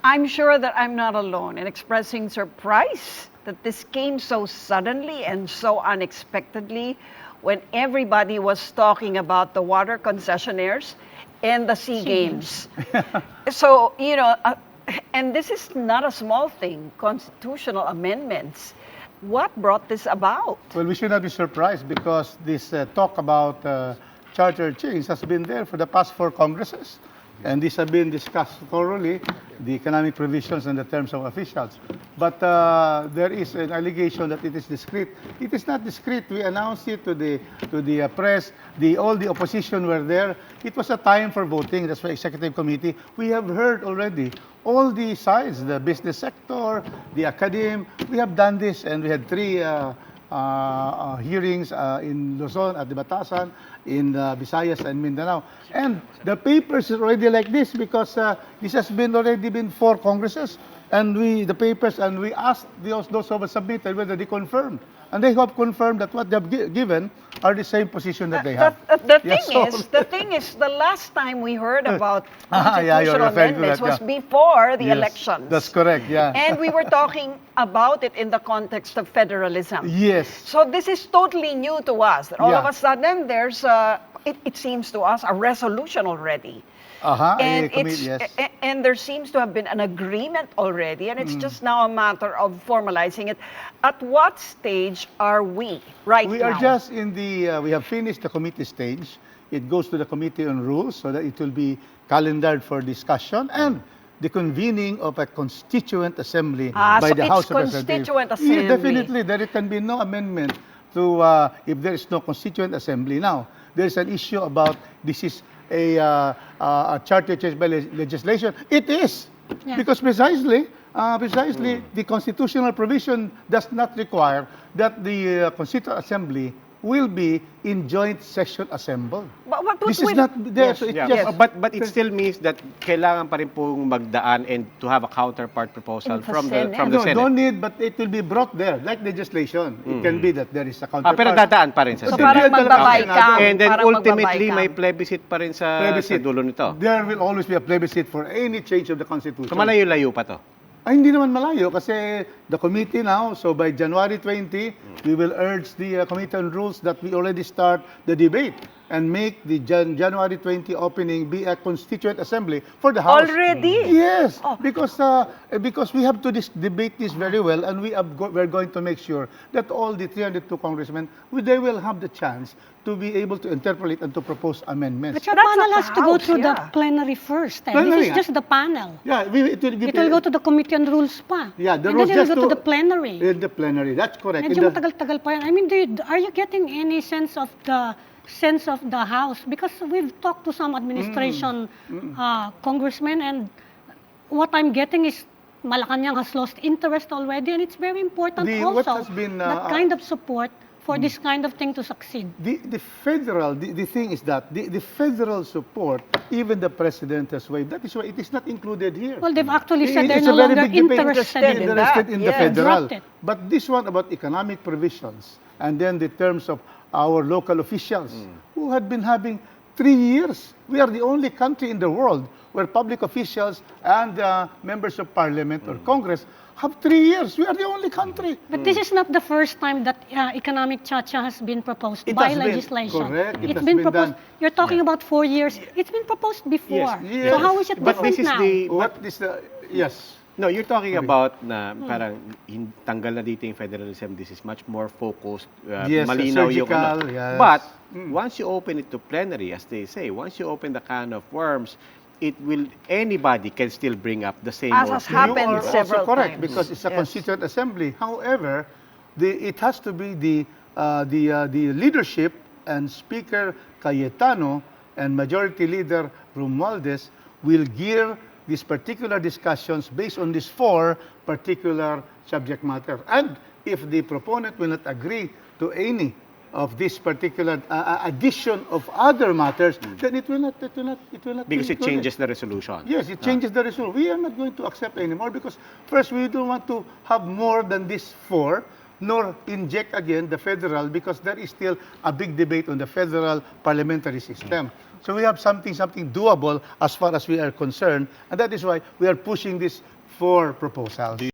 I'm sure that I'm not alone in expressing surprise that this came so suddenly and so unexpectedly when everybody was talking about the water concessionaires and the SEA Games. So, and this is not a small thing, constitutional amendments. What brought this about? Well, we should not be surprised because this talk about charter change has been there for the past 4 Congresses. And these have been discussed thoroughly, the economic provisions and the terms of officials. But there is an allegation that it is discreet. It is not discreet. We announced it to the press. All the opposition were there. It was a time for voting. That's why Executive Committee. We have heard already all the sides, the business sector, the academe. We have done this, and we had 3 hearings in Luzon at the Batasan, in Visayas and Mindanao. And the papers are already like this because this has already been 4 Congresses. And we asked those who have submitted whether they confirmed. And they have confirmed that what they have given are the same position that they have. The thing is, the last time we heard about constitutional amendments was before the elections. That's correct, yeah. And we were talking about it in the context of federalism. Yes. So this is totally new to us. That all of a sudden, there's, it seems to us, a resolution already. And there seems to have been an agreement already, and it's just now a matter of formalizing it. At what stage are we right now? We are just in the, we have finished the committee stage. It goes to the Committee on Rules so that it will be calendared for discussion and the convening of a constituent assembly by the House of Representatives. Constituent assembly. Yeah, definitely, there can be no amendment to if there is no constituent assembly. Now, there is an issue about this is a charter change by legislation. It is, because precisely the constitutional provision does not require that the Constituent Assembly will be in joint session assembled. But this is not there. So but it still means that kailangan pa rin pong magdaan and to have a counterpart proposal from the Senate. No need, but it will be brought there, like legislation. It can be that there is a counterpart. Pero dadaan pa rin sa So Senate. parang magbabaykam. And then ultimately, may plebiscite pa rin sa dulo nito. There will always be a plebiscite for any change of the Constitution. So malayo-layo pa to. Ay, hindi naman malayo kasi the committee now, so by January 20, we will urge the Committee on Rules that we already start the debate and make the January 20 opening be a constituent assembly for the House. Already? Yes, because we have to debate this very well, and we're going to make sure that all the 302 congressmen, they will have the chance to be able to interpolate and to propose amendments. But your panel has to go through the plenary first. This is just the panel. Yeah, it will go to the Committee on Rules pa. Yeah, the and rules then it will just go to the plenary. The plenary, that's correct. Medyo matagal-tagal pa yan. I mean, are you getting any sense of the House? Because we've talked to some administration congressmen, and what I'm getting is Malacanang has lost interest already, and it's very important that kind of support for this kind of thing to succeed. The thing is that the federal support, even the president has waived. That is why it is not included here. Well, they've actually said they're no longer interested in the federal. But this one about economic provisions, and then the terms of our local officials, who had been having 3 years. We are the only country in the world where public officials and members of parliament or Congress have 3 years. We are the only country. But this is not the first time that economic chacha has been proposed by legislation. Correct. It's been proposed. You're talking about 4 years. It's been proposed before. Yes. So how is it different now? Yes. No, you're talking about na parang tanggal na dito yung federalism. This is much more focused. Malinaw yung surgical, But once you open it to plenary, as they say, once you open the can of worms, anybody can still bring up the same as has happened several correct, times. because it's a constituent assembly. However, it has to be the leadership, and Speaker Cayetano and Majority Leader Romualdez will gear these particular discussions based on these 4 particular subject matter. And if the proponent will not agree to any of this particular addition of other matters, then it will not. Because it changes the resolution. Yes, it changes the resolution. We are not going to accept anymore because first we don't want to have more than these 4, nor inject again the federal, because there is still a big debate on the federal parliamentary system. So we have something doable as far as we are concerned, and that is why we are pushing these 4 proposals.